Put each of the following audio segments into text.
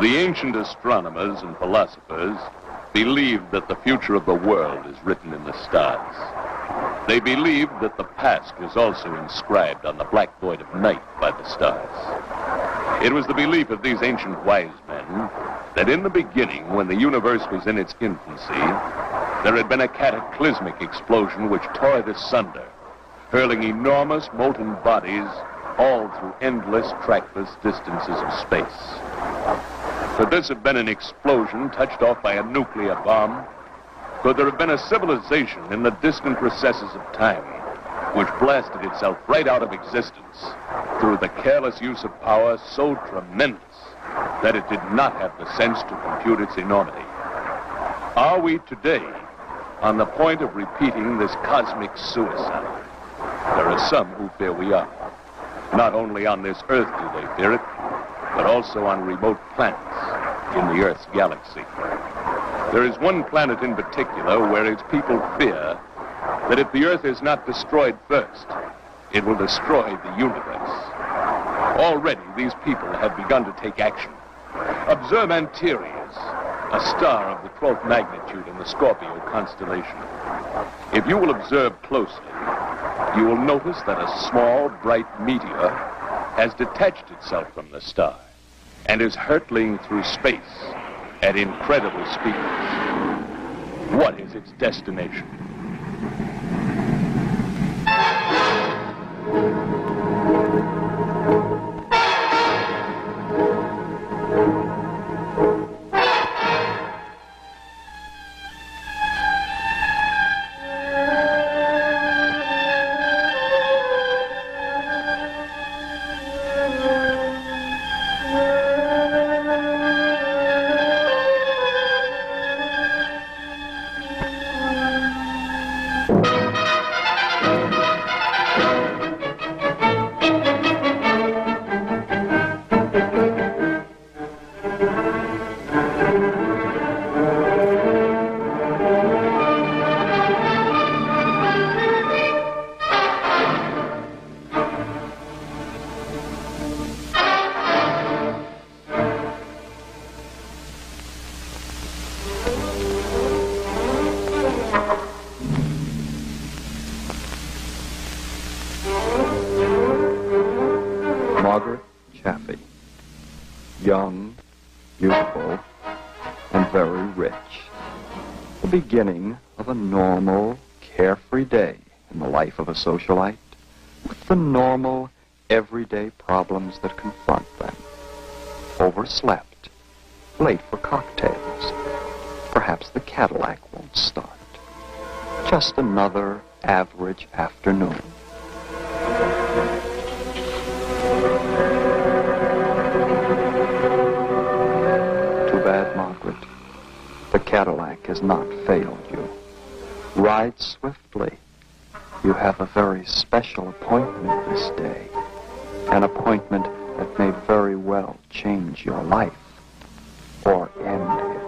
The ancient astronomers and philosophers believed that the future of the world is written in the stars. They believed that the past was also inscribed on the black void of night by the stars. It was the belief of these ancient wise men that in the beginning, when the universe was in its infancy, there had been a cataclysmic explosion which tore it asunder, hurling enormous molten bodies all through endless, trackless distances of space. Could this have been an explosion touched off by a nuclear bomb? Could there have been a civilization in the distant recesses of time which blasted itself right out of existence through the careless use of power so tremendous that it did not have the sense to compute its enormity? Are we today on the point of repeating this cosmic suicide? There are some who fear we are. Not only on this Earth do they fear it, but also on remote planets in the Earth's galaxy. There is one planet in particular where its people fear that if the Earth is not destroyed first, it will destroy the universe. Already, these people have begun to take action. Observe Antares, a star of the 12th magnitude in the Scorpio constellation. If you will observe closely, you will notice that a small, bright meteor has detached itself from the star and is hurtling through space at incredible speeds. What is its destination? Young, beautiful, and very rich. The beginning of a normal, carefree day in the life of a socialite, with the normal, everyday problems that confront them. Overslept, late for cocktails. Perhaps the Cadillac won't start. Just another average afternoon. Margaret, the Cadillac has not failed you. Ride swiftly. You have a very special appointment this day. An appointment that may very well change your life or end it.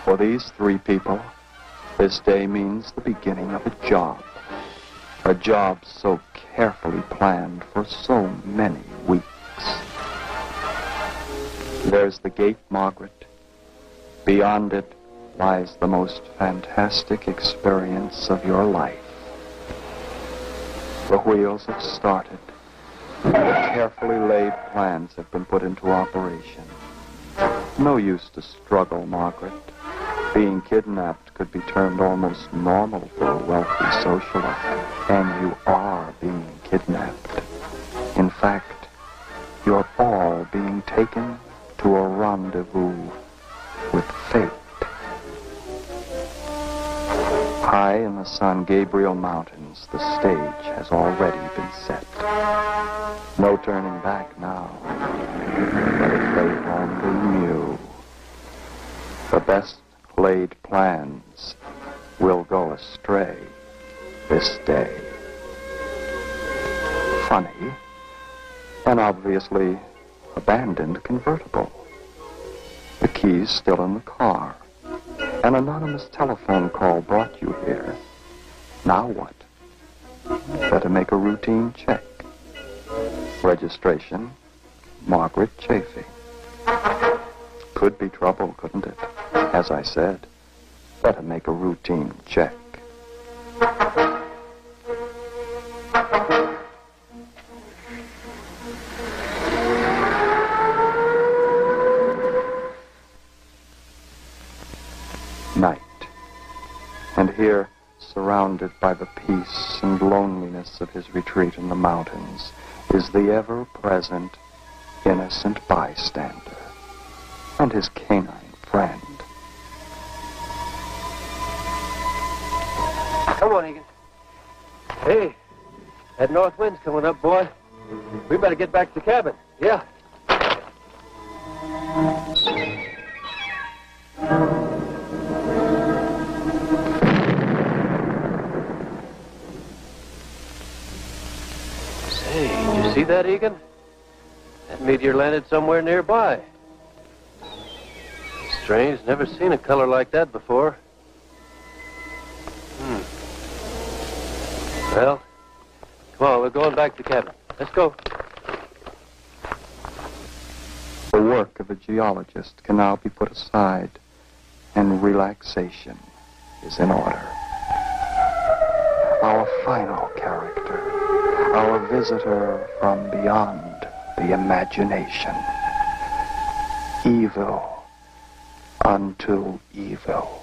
For these three people, this day means the beginning of a job. A job so carefully planned for so many weeks. There's the gate, Margaret. Beyond it lies the most fantastic experience of your life. The wheels have started. The carefully laid plans have been put into operation. No use to struggle, Margaret. Being kidnapped could be termed almost normal for a wealthy socialite. And you are being kidnapped. In fact, you're all being taken to a rendezvous with fate. High in the San Gabriel Mountains, the stage has already been set. No turning back now. But if they only knew. The best laid plans will go astray this day. Funny, an obviously abandoned convertible. The keys still in the car. An anonymous telephone call brought you here. Now what? Better make a routine check. Registration, Margaret Chaffee. Could be trouble, couldn't it? As I said, better make a routine check. Night. And here, surrounded by the peace and loneliness of his retreat in the mountains, is the ever-present, innocent bystander and his canine friend. Come on, Egan. Hey, that north wind's coming up, boy. We better get back to the cabin. Yeah. Say, did you see that, Egan? That meteor landed somewhere nearby. Strange, never seen a color like that before. Well, come on, we're going back to the cabin. Let's go. The work of a geologist can now be put aside, and relaxation is in order. Our final character, our visitor from beyond the imagination. Evil unto evil.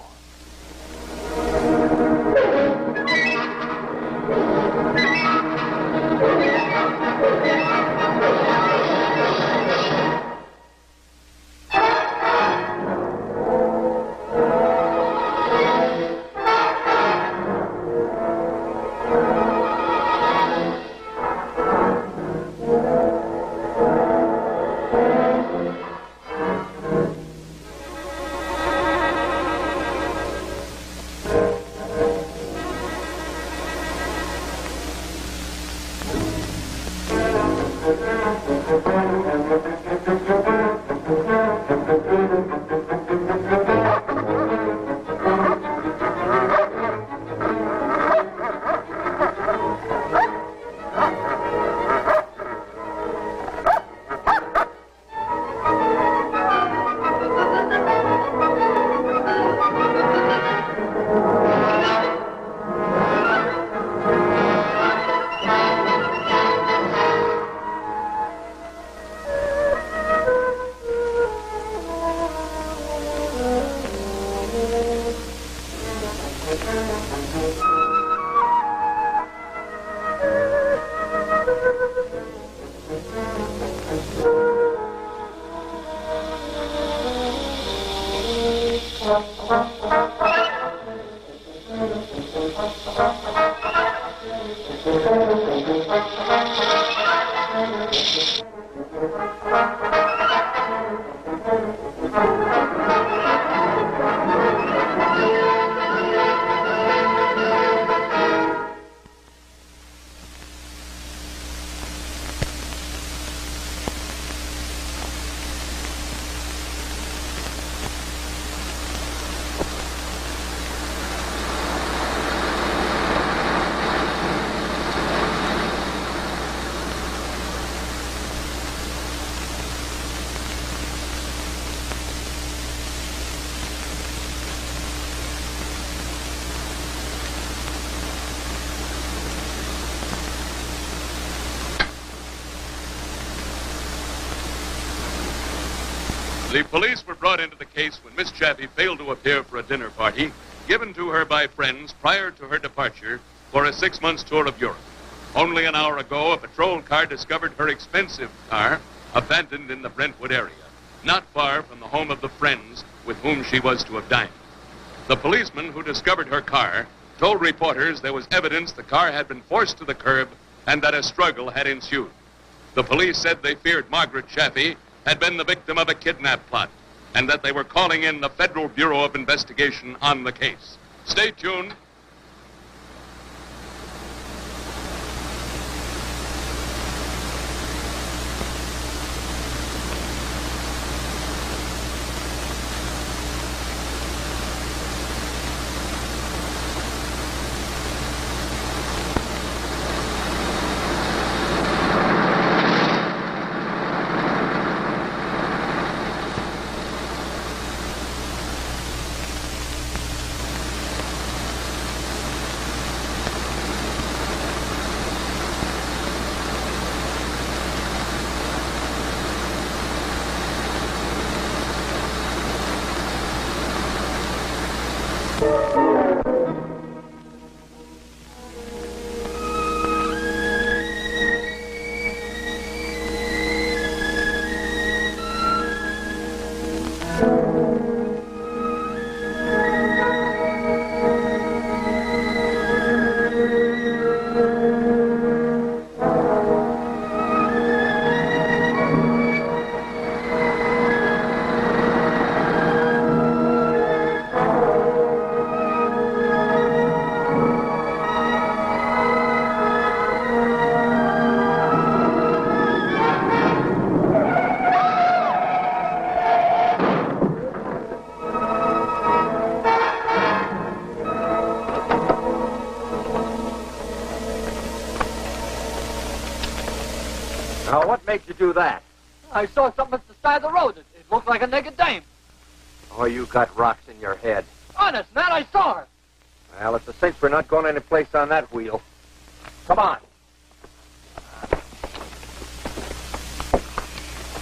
The police were brought into the case when Miss Chaffee failed to appear for a dinner party given to her by friends prior to her departure for a 6-month tour of Europe. Only an hour ago, a patrol car discovered her expensive car abandoned in the Brentwood area, not far from the home of the friends with whom she was to have dined. The policeman who discovered her car told reporters there was evidence the car had been forced to the curb and that a struggle had ensued. The police said they feared Margaret Chaffee had been the victim of a kidnap plot and that they were calling in the Federal Bureau of Investigation on the case. Stay tuned. Now, what made you do that? I saw something at the side of the road. It looked like a naked dame. Oh, you got rocks in your head. Honest, man, I saw her. Well, it's a cinch we're not going any place on that wheel. Come on.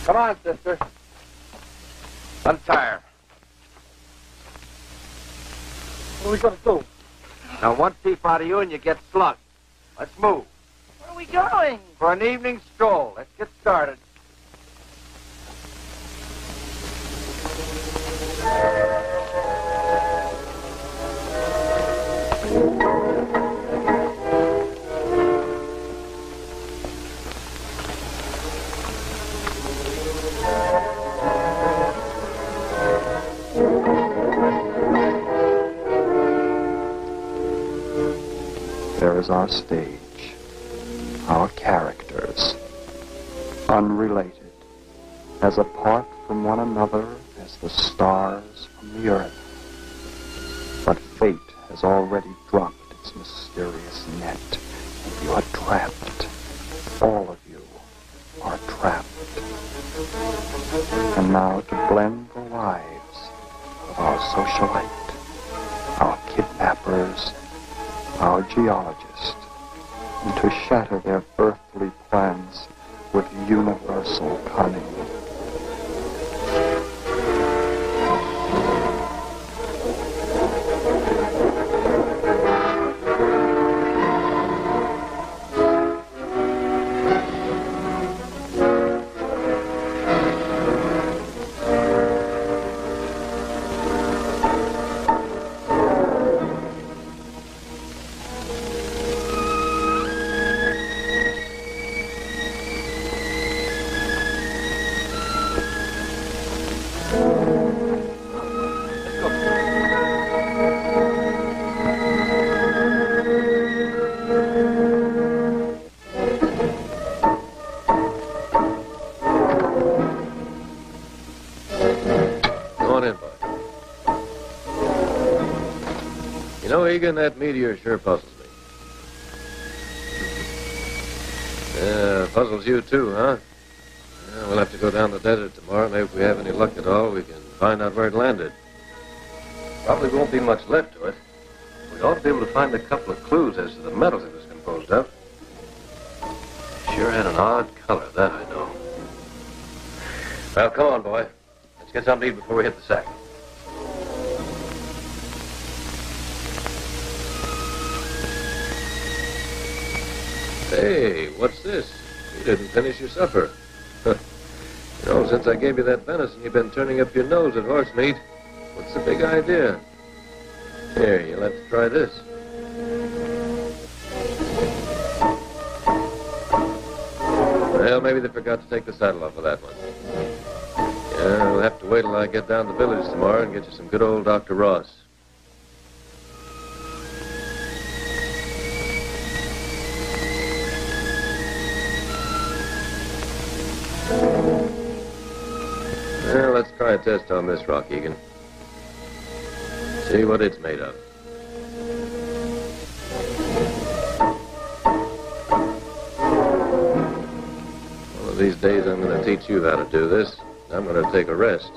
Come on, sister. Untie her. What are we going to do? Now, one thief out of you and you get slugged. Let's move. Where are we going? For an evening stroll. Let's get started. There is our stage, our characters, unrelated, as apart from one another as the stars from the earth. But fate has already dropped its mysterious net, and you are trapped. All of you are trapped. And now to blend the lives of our socialite, our kidnappers, our geologist, and to shatter their earthly plans with universal cunning. Egan, that meteor sure puzzles me. Yeah, puzzles you too, huh? Yeah, we'll have to go down the desert tomorrow. Maybe if we have any luck at all, we can find out where it landed. Probably won't be much left to it. We ought to be able to find a couple of clues as to the metals it was composed of. Sure had an odd color, that I know. Well, come on, boy. Let's get something to eat before we hit the sack. Hey, what's this? You didn't finish your supper. You know, since I gave you that venison, you've been turning up your nose at horse meat. What's the big idea? Here, you'll have to try this. Well, maybe they forgot to take the saddle off of that one. Yeah, we'll have to wait till I get down to the village tomorrow and get you some good old Dr. Ross. Well, let's try a test on this rock, Egan. See what it's made of. One of these days I'm going to teach you how to do this. I'm going to take a rest.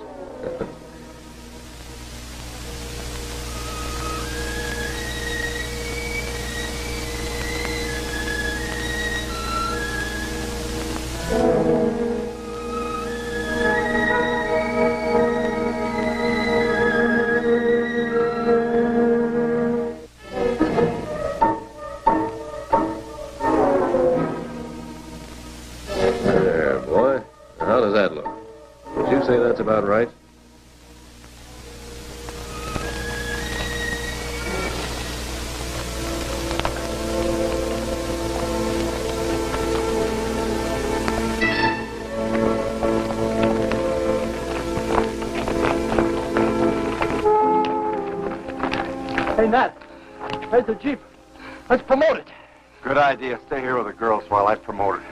Hey, Nat. There's the Jeep. Let's promote it. Good idea. Stay here with the girls while I promote it.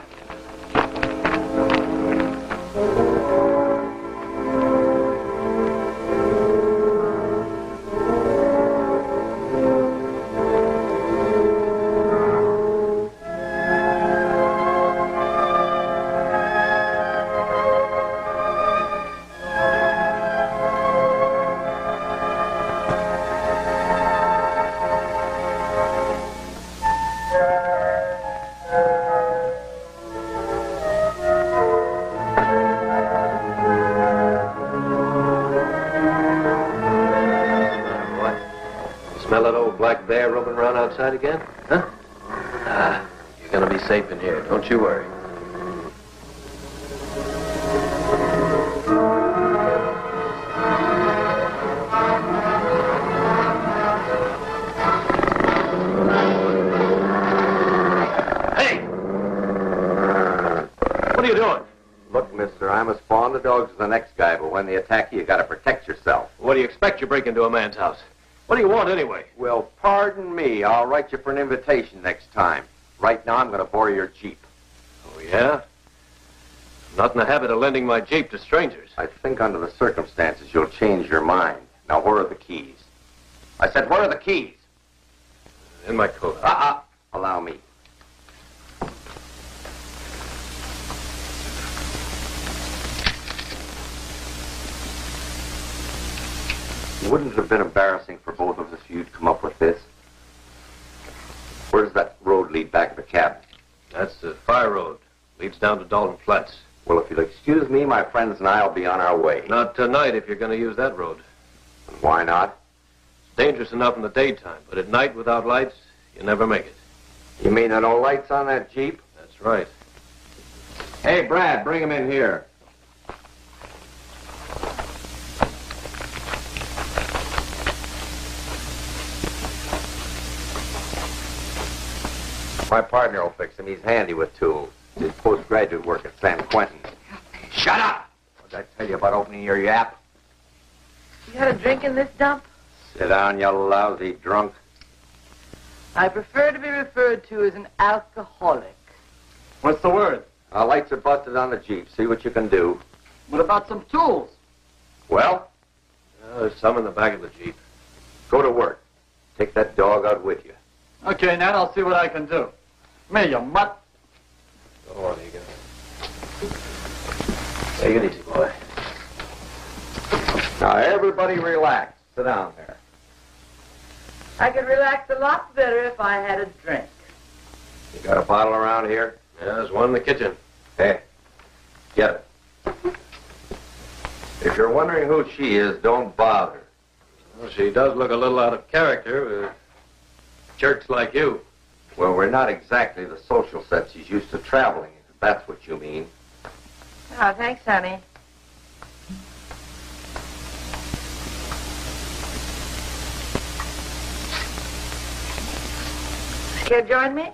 Outside again? Huh? You're gonna be safe in here. Don't you worry. Hey! What are you doing? Look, mister, I'm as fond of dogs as the next guy, but when they attack you, you gotta protect yourself. What do you expect? You break into a man's house. What do you want anyway? Well, pardon me. I'll write you for an invitation next time. Right now, I'm going to borrow your Jeep. Oh, yeah? I'm not in the habit of lending my Jeep to strangers. I think under the circumstances, you'll change your mind. Now, where are the keys? I said, where are the keys? In my coat. Allow me. Wouldn't it have been embarrassing for both of us if you'd come up with this? Where does that road lead back to the cabin? That's the fire road. Leads down to Dalton Flats. Well, if you'll excuse me, my friends and I will be on our way. Not tonight if you're going to use that road. And why not? It's dangerous enough in the daytime, but at night without lights, you never make it. You mean there are no lights on that Jeep? That's right. Hey, Brad, bring him in here. My partner will fix him. He's handy with tools. Did postgraduate work at San Quentin. Shut up! What did I tell you about opening your yap? You had a drink in this dump? Sit down, you lousy drunk. I prefer to be referred to as an alcoholic. What's the word? Our lights are busted on the Jeep. See what you can do. What about some tools? Well? There's some in the back of the Jeep. Go to work. Take that dog out with you. Okay, Nat, I'll see what I can do. Me, you mutt. Go on, Egan. Take it easy, boy. Now, everybody relax. Sit down there. I could relax a lot better if I had a drink. You got a bottle around here? Yeah, there's one in the kitchen. Hey, get it. If you're wondering who she is, don't bother. Well, she does look a little out of character with jerks like you. Well, we're not exactly the social set she's used to traveling, if that's what you mean. Oh, thanks, honey. Care to join me? No,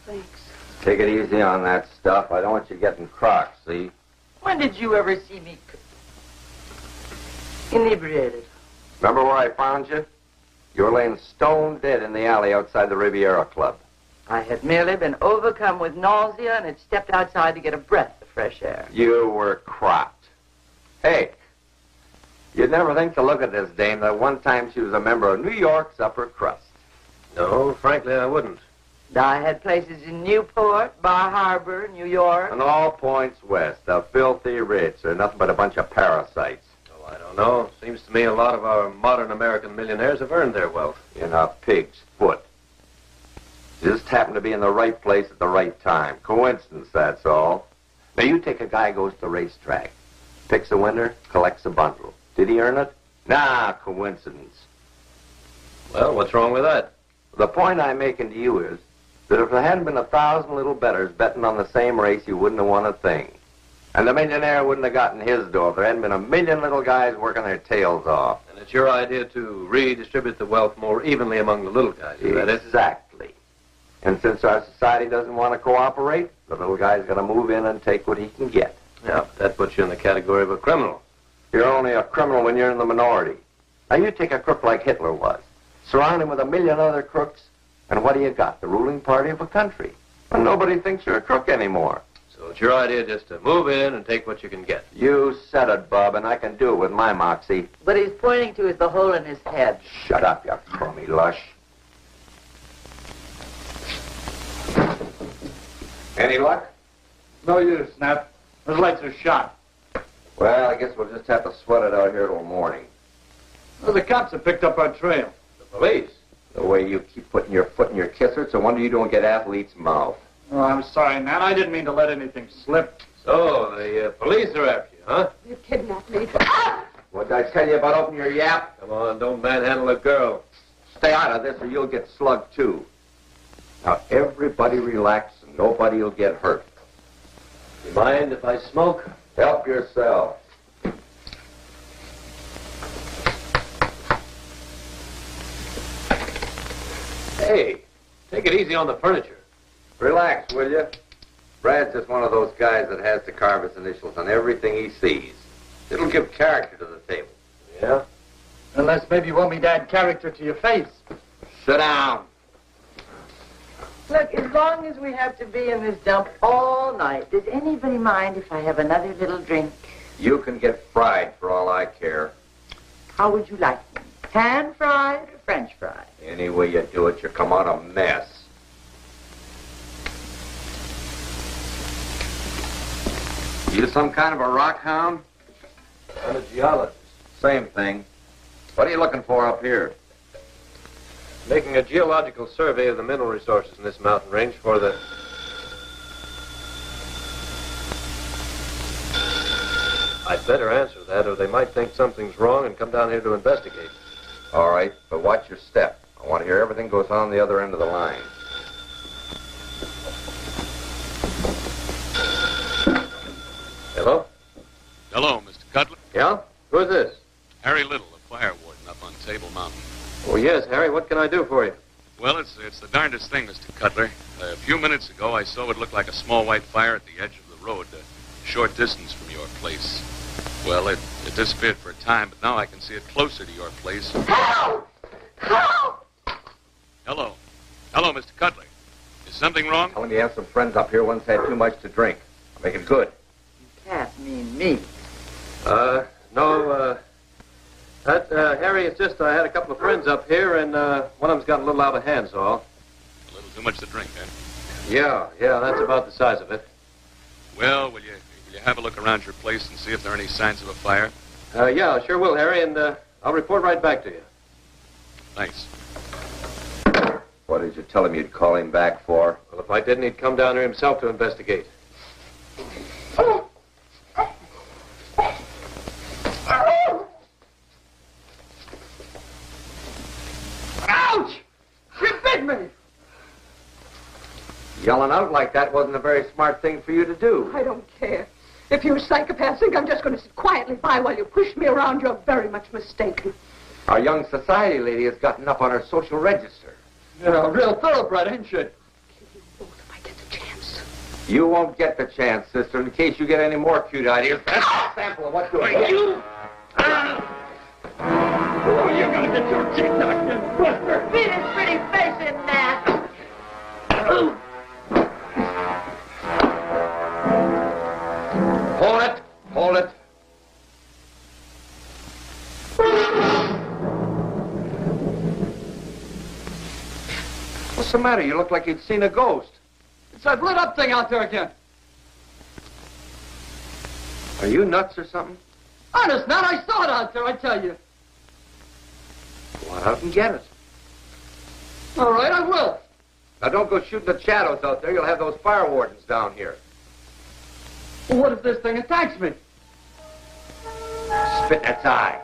thanks. Take it easy on that stuff. I don't want you getting crocked, see? When did you ever see me inebriated? Remember where I found you? You were laying stone dead in the alley outside the Riviera Club. I had merely been overcome with nausea and had stepped outside to get a breath of fresh air. You were cropped. Hey, you'd never think to look at this dame that one time she was a member of New York's upper crust. No, frankly, I wouldn't. I had places in Newport, Bar Harbor, New York. And all points west, the filthy rich. They're nothing but a bunch of parasites. Oh, I don't know. Seems to me a lot of our modern American millionaires have earned their wealth. In a pig's foot. You just happened to be in the right place at the right time. Coincidence, that's all. Now, you take a guy who goes to the racetrack, picks a winner, collects a bundle. Did he earn it? Nah, coincidence. Well, what's wrong with that? The point I'm making to you is that if there hadn't been 1,000 little bettors betting on the same race, you wouldn't have won a thing. And the millionaire wouldn't have gotten his dough if there hadn't been 1,000,000 little guys working their tails off. And it's your idea to redistribute the wealth more evenly among the little guys, is that it? Exactly. And since our society doesn't want to cooperate, the little guy's got to move in and take what he can get. Yeah, but that puts you in the category of a criminal. You're only a criminal when you're in the minority. Now, you take a crook like Hitler was. Surround him with a million other crooks, and what do you got? The ruling party of a country. And nobody thinks you're a crook anymore. So it's your idea just to move in and take what you can get. You said it, Bub, and I can do it with my moxie. What he's pointing to is the hole in his head. Shut up, you crummy lush. Any luck? No use, Snap. Those lights are shot. Well, I guess we'll just have to sweat it out here till morning. Well, the cops have picked up our trail. The police? The way you keep putting your foot in your kisser, it's a wonder you don't get athlete's mouth. Oh, I'm sorry, Nat. I didn't mean to let anything slip. So, the police are after you, huh? You kidnapped me. What did I tell you about opening your yap? Come on, don't manhandle a girl. Stay out of this or you'll get slugged, too. Now, everybody relax and nobody will get hurt. You mind if I smoke? Help yourself. Hey, take it easy on the furniture. Relax, will you? Brad's just one of those guys that has to carve his initials on everything he sees. It'll give character to the table. Yeah? Unless maybe you want me to add character to your face. Sit down. Look, as long as we have to be in this dump all night, does anybody mind if I have another little drink? You can get fried for all I care. How would you like them? Pan-fried or French-fried? Any way you do it, you come out a mess. You some kind of a rock hound? I'm a geologist. Same thing. What are you looking for up here? Making a geological survey of the mineral resources in this mountain range for the... I'd better answer that, or they might think something's wrong and come down here to investigate. All right, but watch your step. I want to hear everything goes on the other end of the line. Hello? Hello, Mr. Cutler. Yeah? Who's this? Harry Little, the fire warden up on Table Mountain. Oh, yes, Harry. What can I do for you? Well, it's the darndest thing, Mr. Cutler. A few minutes ago, I saw what looked like a small white fire at the edge of the road, a short distance from your place. Well, it disappeared for a time, but now I can see it closer to your place. Help! Help! Hello. Hello, Mr. Cutler. Is something wrong? Tell him you have some friends up here once had too much to drink. I'll make it good. You can't mean me. No, Harry, it's just I had a couple of friends up here, and one of them's gotten a little out of hand, so all. A little too much to drink, huh? Yeah, that's about the size of it. Well, will you have a look around your place and see if there are any signs of a fire? Yeah, I sure will, Harry, and I'll report right back to you. Thanks. What did you tell him you'd call him back for? Well, if I didn't, he'd come down here himself to investigate. Ouch! You bit me! Yelling out like that wasn't a very smart thing for you to do. I don't care. If you psychopaths think I'm just going to sit quietly by while you push me around, you're very much mistaken. Our young society lady has gotten up on her social register. Yeah, a real thoroughbred, ain't she? Kill you both if I get the chance. You won't get the chance, sister, in case you get any more cute ideas. That's a sample of what you're Oh, you're going to get your teeth knocked in, Buster! Beat his pretty face in that. Hold it! Hold it! What's the matter? You look like you'd seen a ghost. It's that lit up thing out there again. Are you nuts or something? Honest, Nat, I saw it out there, I tell you. Go on out and get it. All right, I will. Now, don't go shooting the shadows out there. You'll have those fire wardens down here. Well, what if this thing attacks me? Spit in its eye.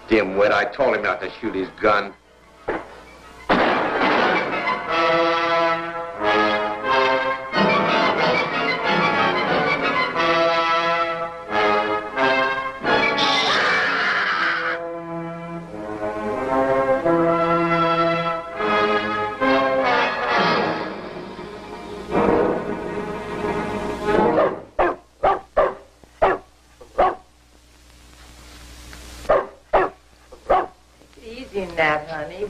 Dimwit, I told him not to shoot his gun.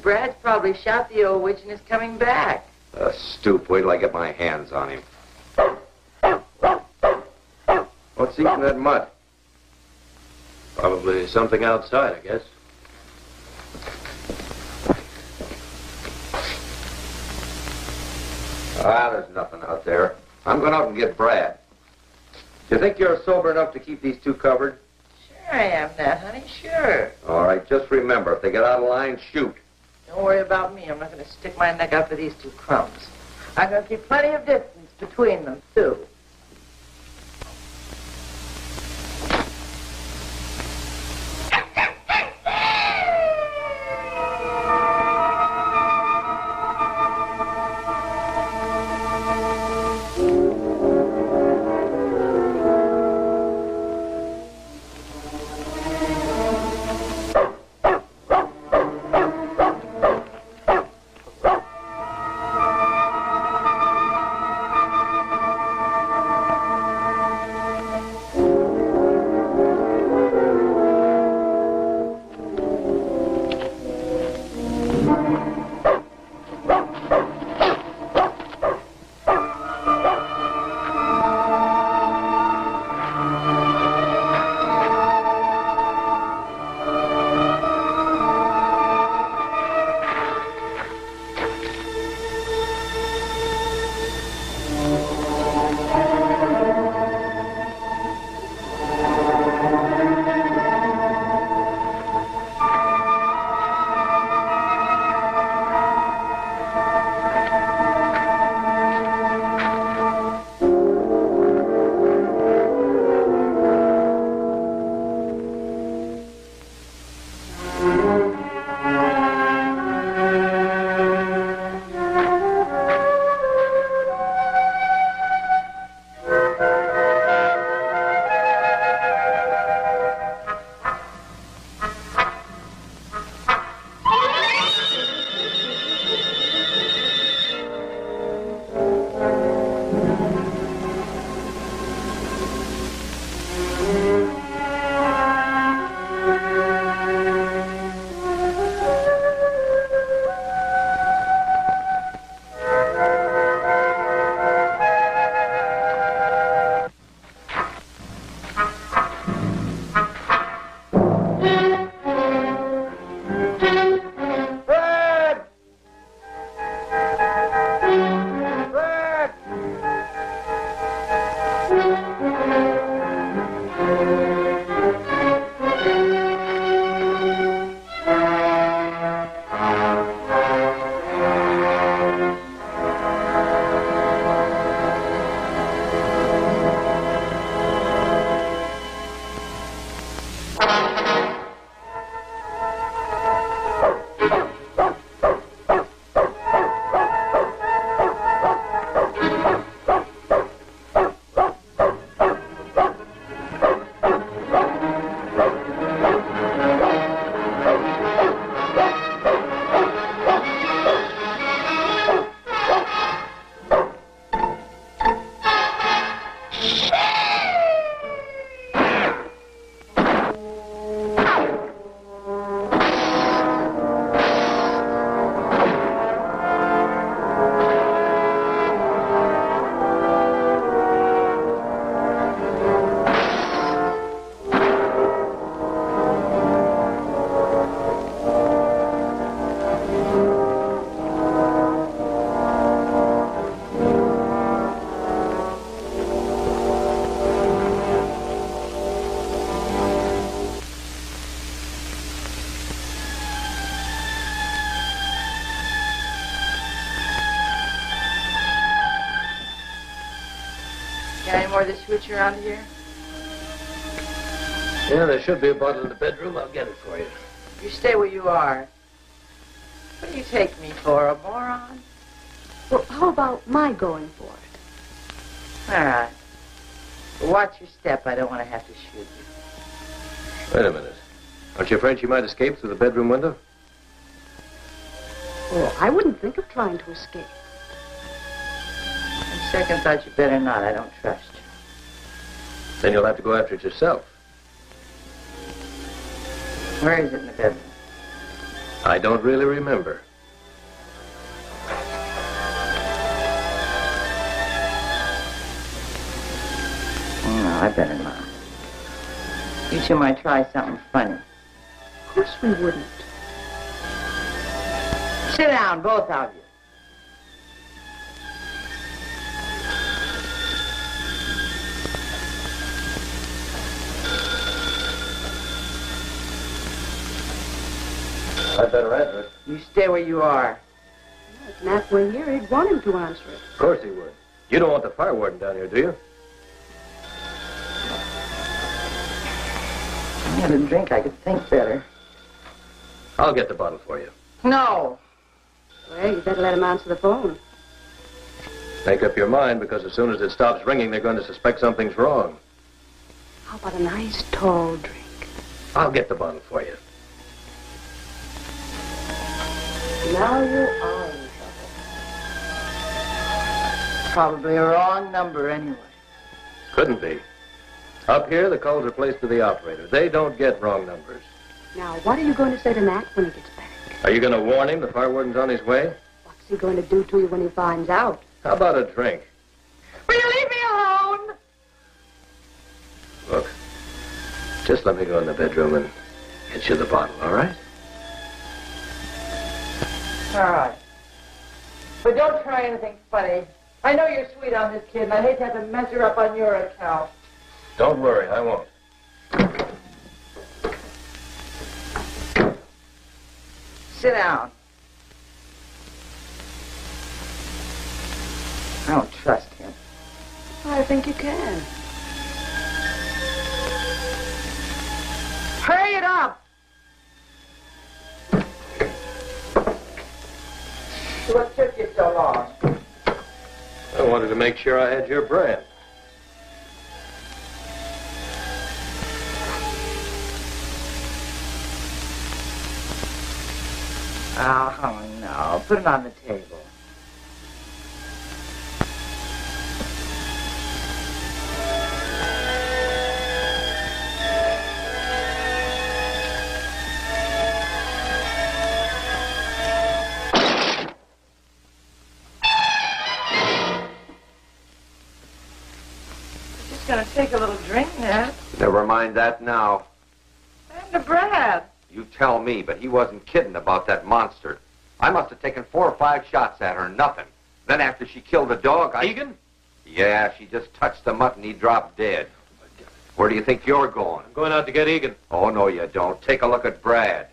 Brad's probably shot the old witch and is coming back. Stoop, wait till I get my hands on him. What's eating that mud? Probably something outside, I guess. There's nothing out there. I'm going out and get Brad. Do you think you're sober enough to keep these two covered? Sure I am, Nat, honey, sure. All right, just remember, if they get out of line, shoot. Don't worry about me. I'm not going to stick my neck out for these two crumbs. I'm going to keep plenty of distance between them, too. more of this hooch around here? Yeah, there should be a bottle in the bedroom. I'll get it for you. You stay where you are. What do you take me for, a moron? Well, how about my going for it? All right. But watch your step. I don't want to have to shoot you. Wait a minute. Aren't you afraid she might escape through the bedroom window? Oh, I wouldn't think of trying to escape. On second thought, you better not. I don't trust you. Then you'll have to go after it yourself. Where is it in the bedroom? I don't really remember. No, I better not. You two might try something funny. Of course we wouldn't. Sit down, both of you. I'd better answer it. You stay where you are. Well, if Nat were here, he'd want him to answer it. Of course he would. You don't want the fire warden down here, do you? I had a drink. I could think better. I'll get the bottle for you. No. Well, you better let him answer the phone. Make up your mind, because as soon as it stops ringing, they're going to suspect something's wrong. How about a nice tall drink? I'll get the bottle for you. Now you are in trouble. Probably a wrong number anyway. Couldn't be. Up here, the calls are placed to the operator. They don't get wrong numbers. Now, what are you going to say to Nat when he gets back? Are you going to warn him the fire warden's on his way? What's he going to do to you when he finds out? How about a drink? Will you leave me alone? Look, just let me go in the bedroom and get you the bottle, all right? All right. But don't try anything funny. I know you're sweet on this kid, and I hate to have to mess her up on your account. Don't worry, I won't. Sit down. I don't trust him. I think you can. Hurry it up! What took you so long? I wanted to make sure I had your brand. Oh, no. Put it on the table. Just gonna take a little drink, Nat. Never mind that now. And to Brad. You tell me, but he wasn't kidding about that monster. I must have taken 4 or 5 shots at her, nothing. Then after she killed the dog, Egan? Yeah, she just touched the mutt and he dropped dead. Where do you think you're going? I'm going out to get Egan. Oh, no, you don't. Take a look at Brad.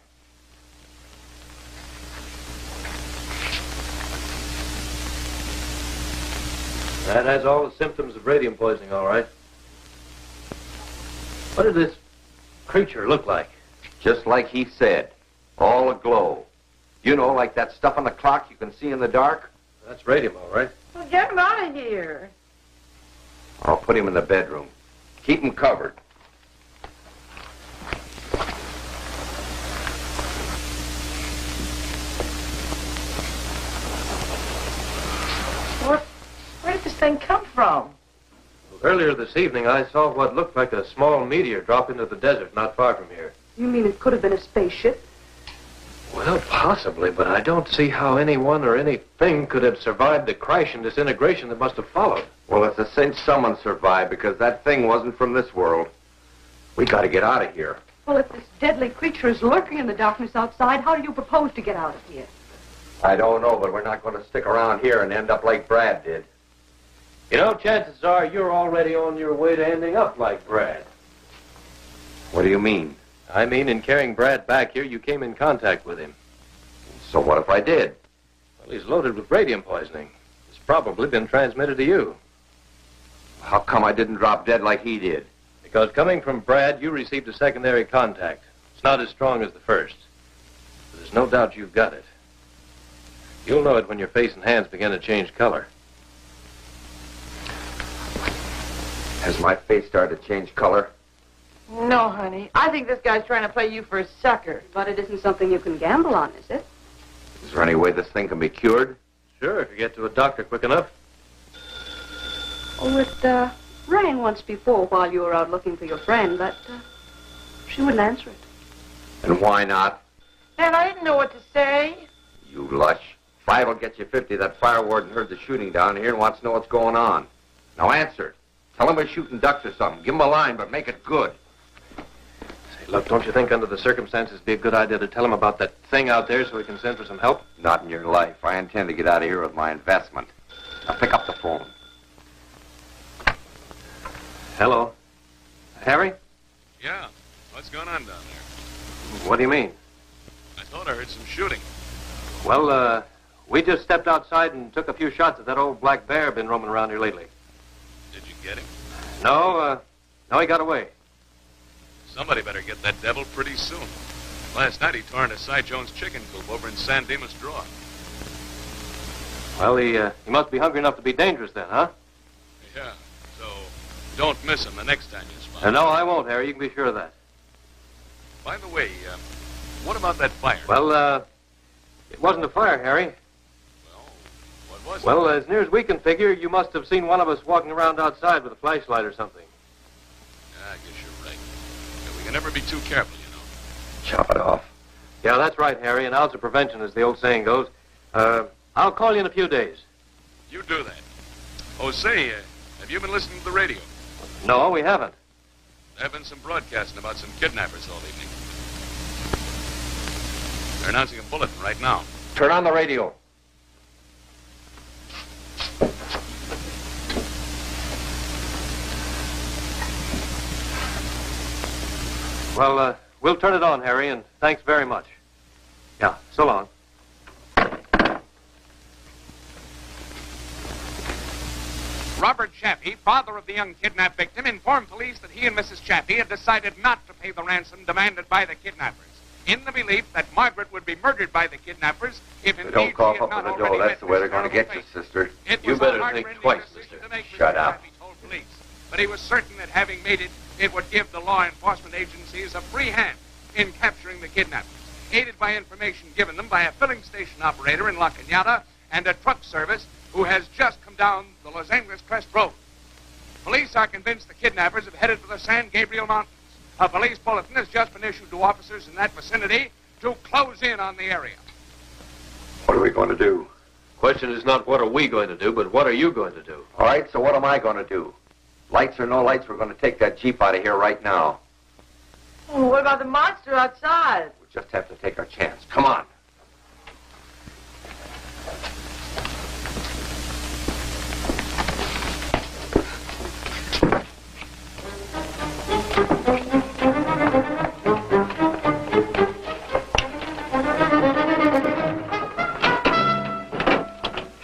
That has all the symptoms of radium poisoning, all right. What did this creature look like? Just like he said. All aglow. You know, like that stuff on the clock you can see in the dark? That's radium, all right. Well, get him out of here. I'll put him in the bedroom. Keep him covered. Where did this thing come from? Earlier this evening, I saw what looked like a small meteor drop into the desert not far from here. You mean it could have been a spaceship? Well, possibly, but I don't see how anyone or anything could have survived the crash and disintegration that must have followed. Well, it's a cinch someone survived because that thing wasn't from this world. We got to get out of here. Well, if this deadly creature is lurking in the darkness outside, how do you propose to get out of here? I don't know, but we're not going to stick around here and end up like Brad did. You know, chances are you're already on your way to ending up like Brad. What do you mean? I mean, in carrying Brad back here, you came in contact with him. So what if I did? Well, he's loaded with radium poisoning. It's probably been transmitted to you. How come I didn't drop dead like he did? Because coming from Brad, you received a secondary contact. It's not as strong as the first. But there's no doubt you've got it. You'll know it when your face and hands begin to change color. Has my face started to change color? No, honey. I think this guy's trying to play you for a sucker. But it isn't something you can gamble on, is it? Is there any way this thing can be cured? Sure, if you get to a doctor quick enough. Oh, it rang once before while you were out looking for your friend, but she wouldn't answer it. And why not? And I didn't know what to say. You lush. 5 will get you 50. That fire warden heard the shooting down here and wants to know what's going on. Now answer. Tell him we're shooting ducks or something. Give him a line, but make it good. Say, look, don't you think under the circumstances it'd be a good idea to tell him about that thing out there so we can send for some help? Not in your life. I intend to get out of here with my investment. Now pick up the phone. Hello. Harry? Yeah. What's going on down there? What do you mean? I thought I heard some shooting. Well, we just stepped outside and took a few shots at that old black bear been roaming around here lately. Did you get him? No, he got away. Somebody better get that devil pretty soon. Last night he tore into Cy Jones' chicken coop over in San Dimas Draw. Well, he must be hungry enough to be dangerous then, huh? Yeah, so don't miss him the next time you spot him. No, I won't, Harry. You can be sure of that. By the way, what about that fire? Well, it wasn't a fire, Harry. Well, what was it? Well, as near as we can figure, you must have seen one of us walking around outside with a flashlight or something. Yeah, I guess you're right. Yeah, we can never be too careful, you know. Chop it off. Yeah, that's right, Harry. An ounce of prevention, as the old saying goes. I'll call you in a few days. You do that. Oh, say, have you been listening to the radio? No, we haven't. There have been some broadcasting about some kidnappers all evening. They're announcing a bulletin right now. Turn on the radio. Well, we'll turn it on, Harry, and thanks very much. Yeah, so long. Robert Chappie, father of the young kidnapped victim, informed police that he and Mrs. Chappie had decided not to pay the ransom demanded by the kidnappers, in the belief that Margaret would be murdered by the kidnappers if indeed Don't cough she had up not on the already door. That's the way they're going to get Mr. you, Face. sister. It You was better a think heartrending twice, decision mister. to make, Shut Mr. up. Chappie told police. But he was certain that having made it, it would give the law enforcement agencies a free hand in capturing the kidnappers, aided by information given them by a filling station operator in La Cañada and a truck service who has just come down the Los Angeles Crest Road. Police are convinced the kidnappers have headed for the San Gabriel Mountains. A police bulletin has just been issued to officers in that vicinity to close in on the area. What are we going to do? Question is not what are we going to do, but what are you going to do? All right, so what am I going to do? Lights or no lights, we're going to take that Jeep out of here right now. Oh, what about the monster outside? We just have to take our chance. Come on.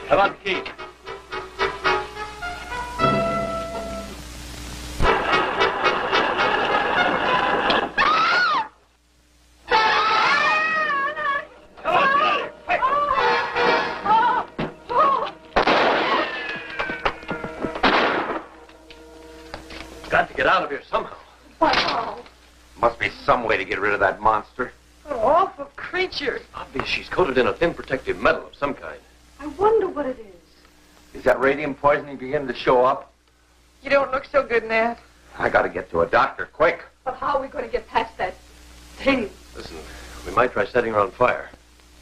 How about the key? Got to get out of here somehow. Wow. Must be some way to get rid of that monster. What an awful creature. Obvious she's coated in a thin protective metal of some kind. I wonder what it is. Is that radium poisoning beginning to show up? You don't look so good, Nat. I got to get to a doctor, quick. But how are we going to get past that thing? Listen, we might try setting her on fire.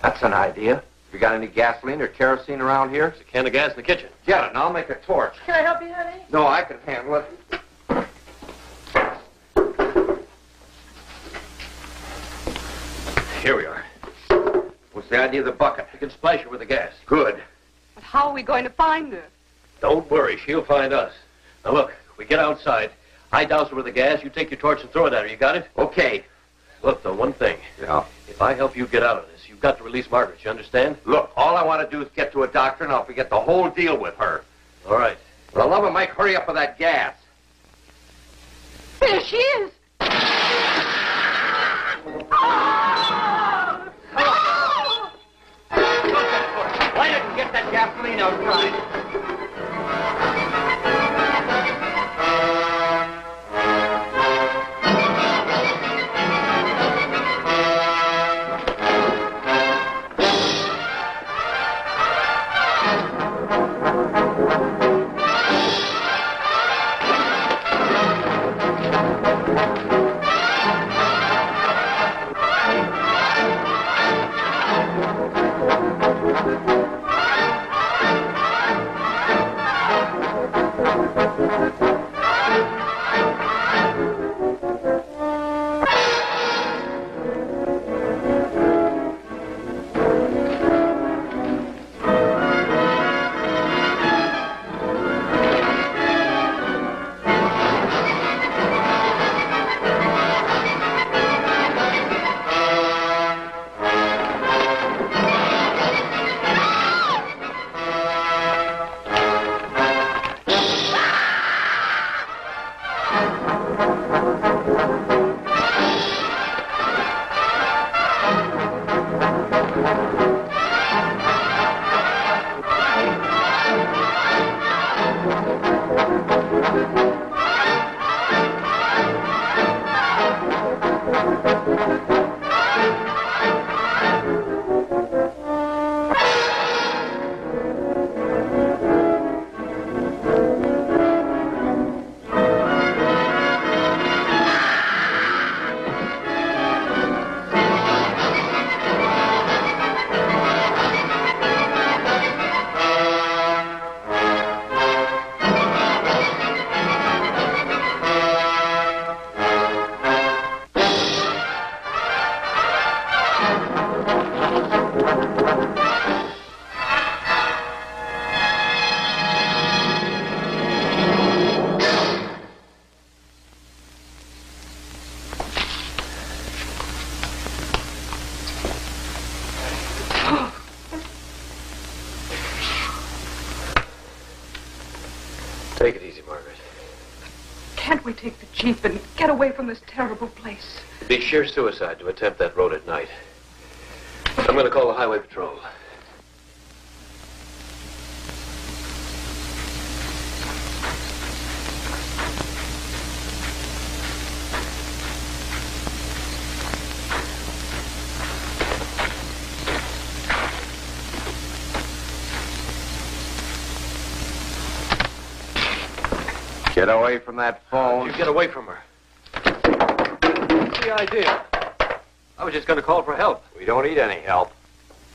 That's an idea. You got any gasoline or kerosene around here? There's a can of gas in the kitchen. Get it, and I'll make a torch. Can I help you, honey? No, I can handle it. Here we are. What's the idea of the bucket? We can splash her with the gas. Good. But how are we going to find her? Don't worry, she'll find us. Now look, we get outside. I douse her with the gas, you take your torch and throw it at her. You got it? Okay. Look, though, one thing. Yeah. If I help you get out of this, you've got to release Margaret. You understand? Look, all I want to do is get to a doctor, and I'll forget the whole deal with her. All right. For the love of Mike, hurry up with that gas. There she is. Light it and get that gasoline outside. Take it easy, Margaret. Can't we take the Jeep and get away from this terrible place? It'd be sheer suicide to attempt that road at night. I'm going to call the highway patrol. Get away from that phone. You get away from her. What's the idea? I was just going to call for help. We don't need any help.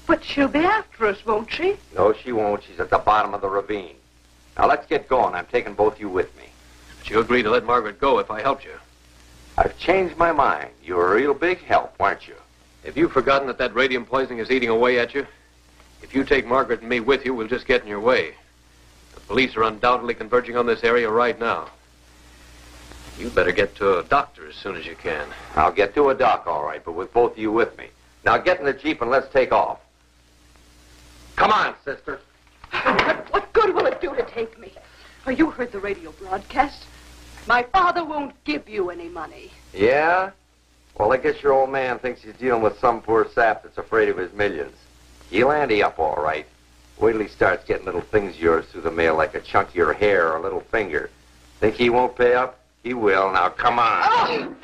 But she'll be after us, won't she? No, she won't. She's at the bottom of the ravine. Now, let's get going. I'm taking both you with me. But you agreed to let Margaret go if I helped you. I've changed my mind. You're a real big help, aren't you? Have you forgotten that radium poisoning is eating away at you? If you take Margaret and me with you, we'll just get in your way. The police are undoubtedly converging on this area right now. You'd better get to a doctor as soon as you can. I'll get to a doc, all right, but with both of you with me. Now, get in the Jeep and let's take off. Come on, sister. What good will it do to take me? Oh, you heard the radio broadcast. My father won't give you any money. Yeah? Well, I guess your old man thinks he's dealing with some poor sap that's afraid of his millions. He'll ante up all right. Wait till he starts getting little things of yours through the mail, like a chunk of your hair or a little finger. Think he won't pay up? He will. Now, come on. Oh!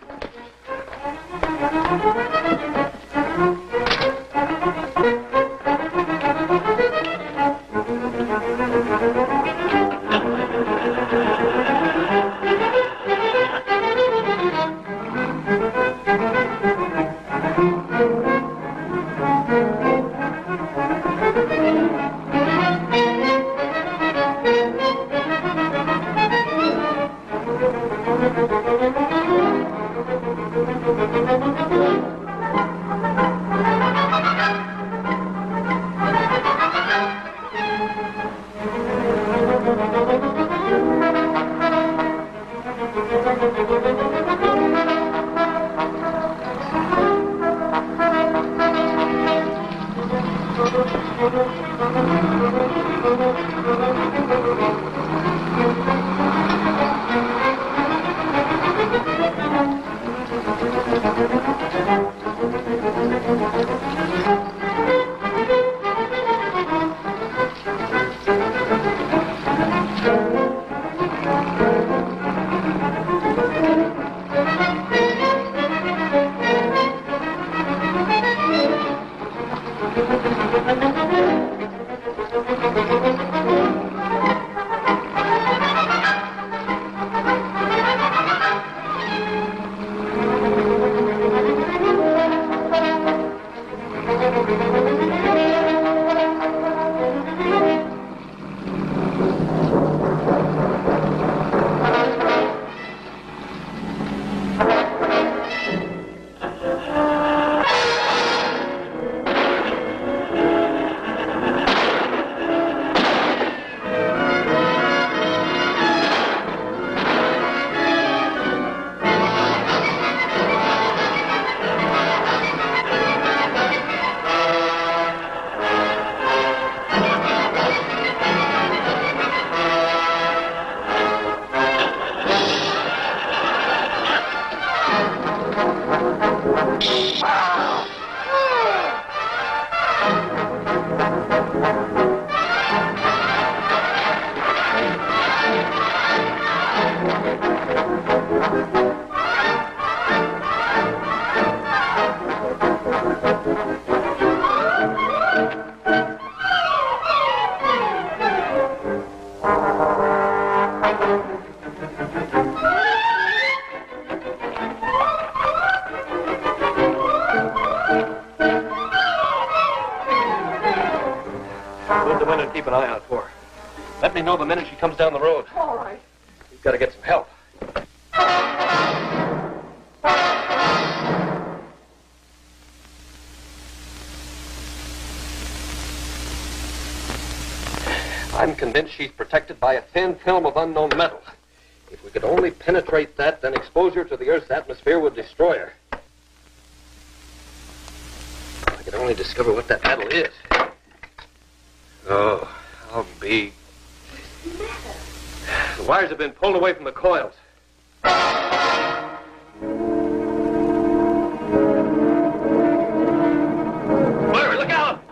an eye out for her. Let me know the minute she comes down the road. All right. We've got to get some help. I'm convinced she's protected by a thin film of unknown metal. If we could only penetrate that, then exposure to the Earth's atmosphere would destroy her. If I could only discover what that metal is. Oh, I'll be... The wires have been pulled away from the coils. Larry, look out!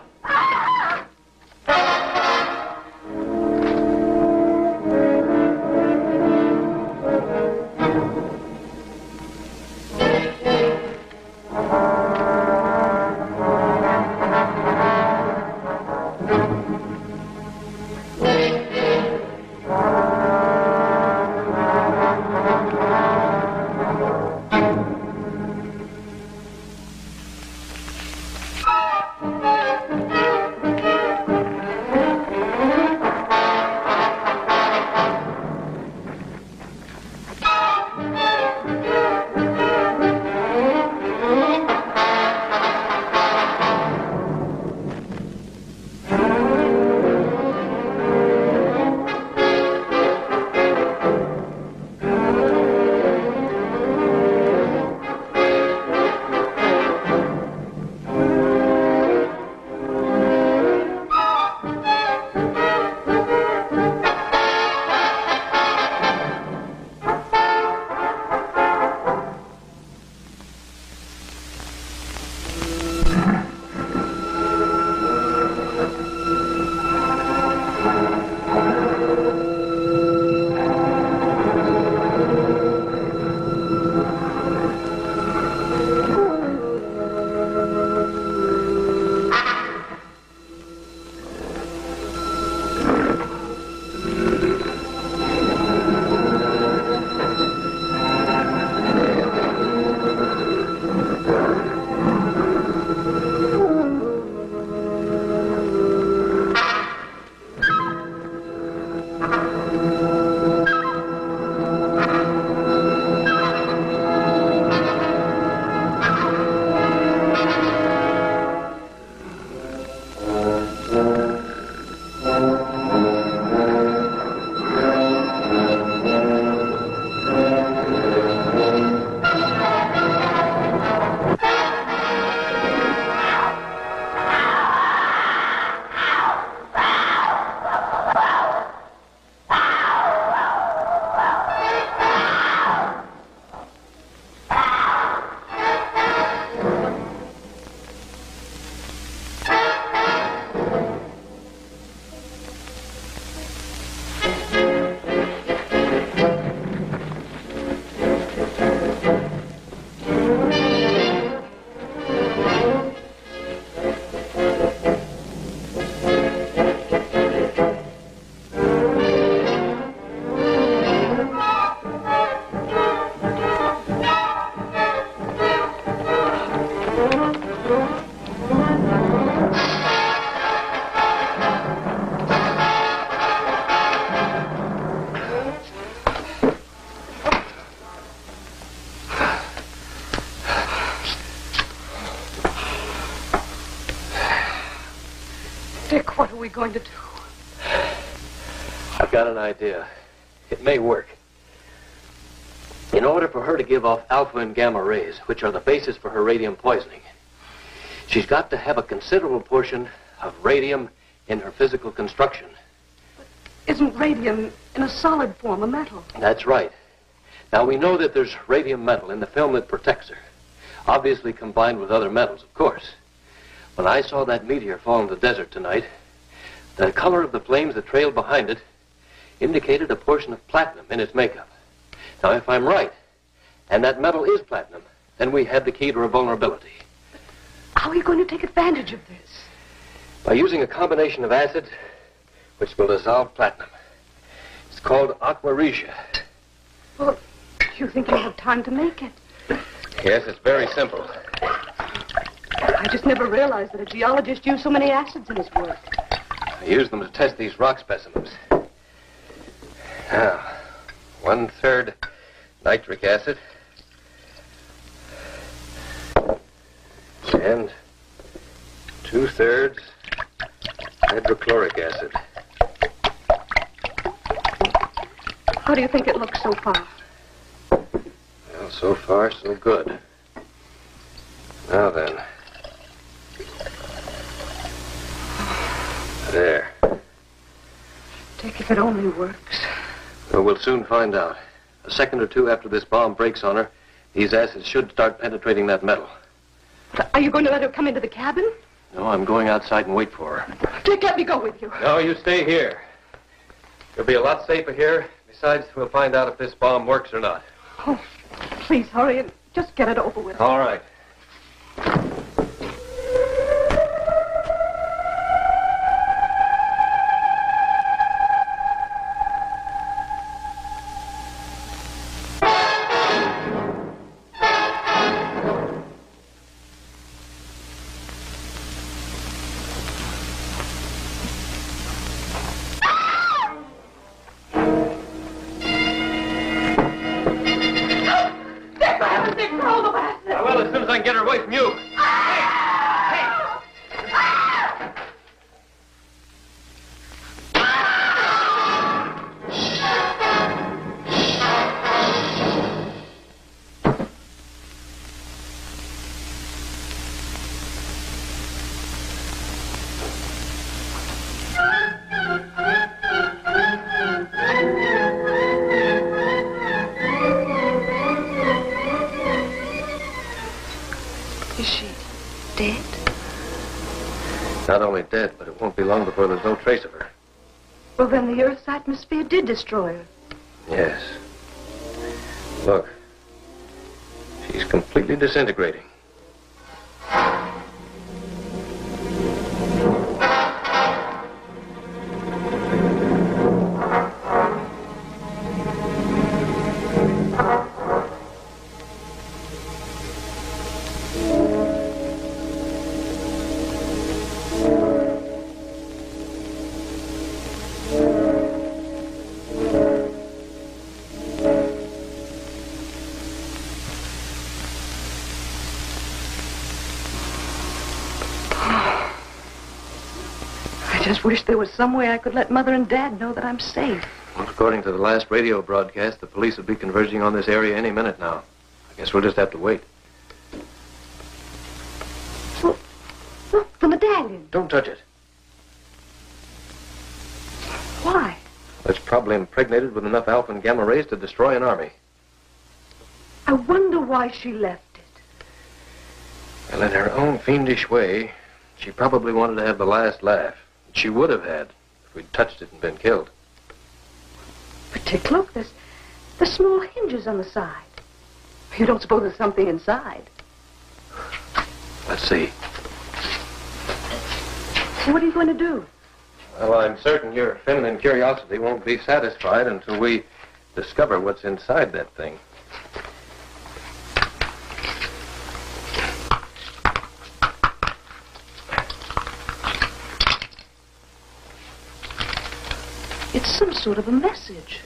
Dick, what are we going to do? I've got an idea. It may work. In order for her to give off alpha and gamma rays, which are the basis for her radium poisoning, she's got to have a considerable portion of radium in her physical construction. Isn't radium in a solid form a metal? That's right. Now, we know that there's radium metal in the film that protects her. Obviously combined with other metals, of course. When I saw that meteor fall in the desert tonight, the color of the flames that trailed behind it indicated a portion of platinum in its makeup. Now, if I'm right, and that metal is platinum, then we have the key to her vulnerability. How are you going to take advantage of this? By using a combination of acids which will dissolve platinum. It's called aquaresia. Well, do you think you have time to make it? Yes, it's very simple. I just never realized that a geologist used so many acids in his work. I use them to test these rock specimens. Now, 1/3 nitric acid. And 2/3 hydrochloric acid. How do you think it looks so far? Well, so far, so good. Now then. There. Take if it only works. Well, we'll soon find out. A second or two after this bomb breaks on her, these acids should start penetrating that metal. Are you going to let her come into the cabin? No, I'm going outside and wait for her. Dick, let me go with you. No, you stay here. You'll be a lot safer here. Besides, we'll find out if this bomb works or not. Oh, please hurry and just get it over with. All right. Get her away from you. Not only dead, but it won't be long before there's no trace of her. Well, then the Earth's atmosphere did destroy her. Yes. Look. She's completely disintegrating. I just wish there was some way I could let Mother and Dad know that I'm safe. Well, according to the last radio broadcast, the police would be converging on this area any minute now. I guess we'll just have to wait. Look, the medallion. Don't touch it. Why? It's probably impregnated with enough alpha and gamma rays to destroy an army. I wonder why she left it. Well, in her own fiendish way, she probably wanted to have the last laugh. She would have had if we'd touched it and been killed. But Dick, look, there's small hinges on the side. You don't suppose there's something inside? Let's see. What are you going to do? Well, I'm certain your feminine curiosity won't be satisfied until we discover what's inside that thing. It's some sort of a message.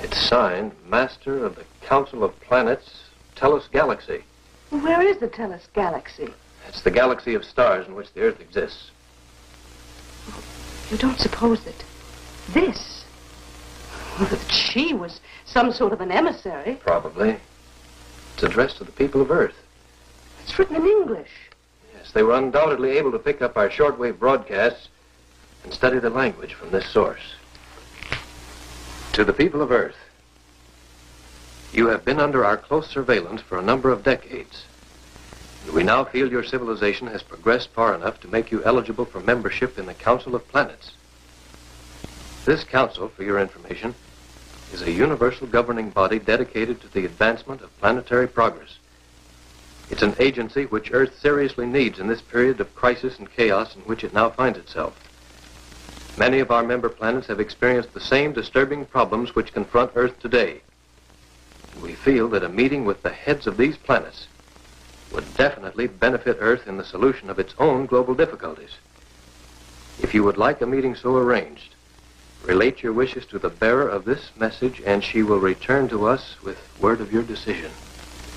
It's signed, Master of the Council of Planets, Tellus Galaxy. Where is the Tellus Galaxy? It's the galaxy of stars in which the Earth exists. You don't suppose that that she was some sort of an emissary? Probably. It's addressed to the people of Earth. It's written in English. Yes, they were undoubtedly able to pick up our shortwave broadcasts and study the language from this source. To the people of Earth, you have been under our close surveillance for a number of decades. And we now feel your civilization has progressed far enough to make you eligible for membership in the Council of Planets. This council, for your information, is a universal governing body dedicated to the advancement of planetary progress. It's an agency which Earth seriously needs in this period of crisis and chaos in which it now finds itself. Many of our member planets have experienced the same disturbing problems which confront Earth today. We feel that a meeting with the heads of these planets would definitely benefit Earth in the solution of its own global difficulties. If you would like a meeting so arranged, relate your wishes to the bearer of this message, and she will return to us with word of your decision.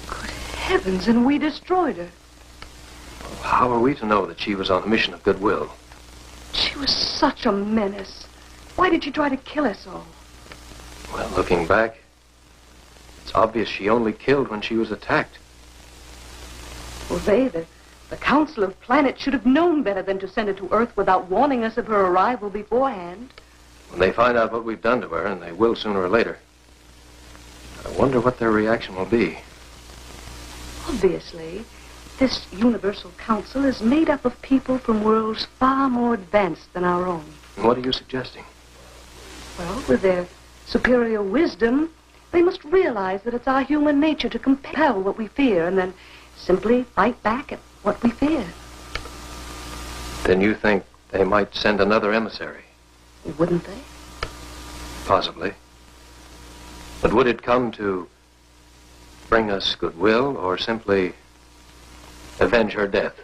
Good heavens, and we destroyed her. How are we to know that she was on a mission of goodwill? She was such a menace. Why did you try to kill us all? Well, looking back, it's obvious she only killed when she was attacked. Well, the Council of Planets should have known better than to send her to Earth without warning us of her arrival beforehand. When they find out what we've done to her, and they will sooner or later, I wonder what their reaction will be. Obviously, this Universal Council is made up of people from worlds far more advanced than our own. And what are you suggesting? Well, with their superior wisdom, they must realize that it's our human nature to compel what we fear and then simply fight back at what we fear. Then you think they might send another emissary? Wouldn't they? Possibly. But would it come to bring us goodwill or simply avenge her death?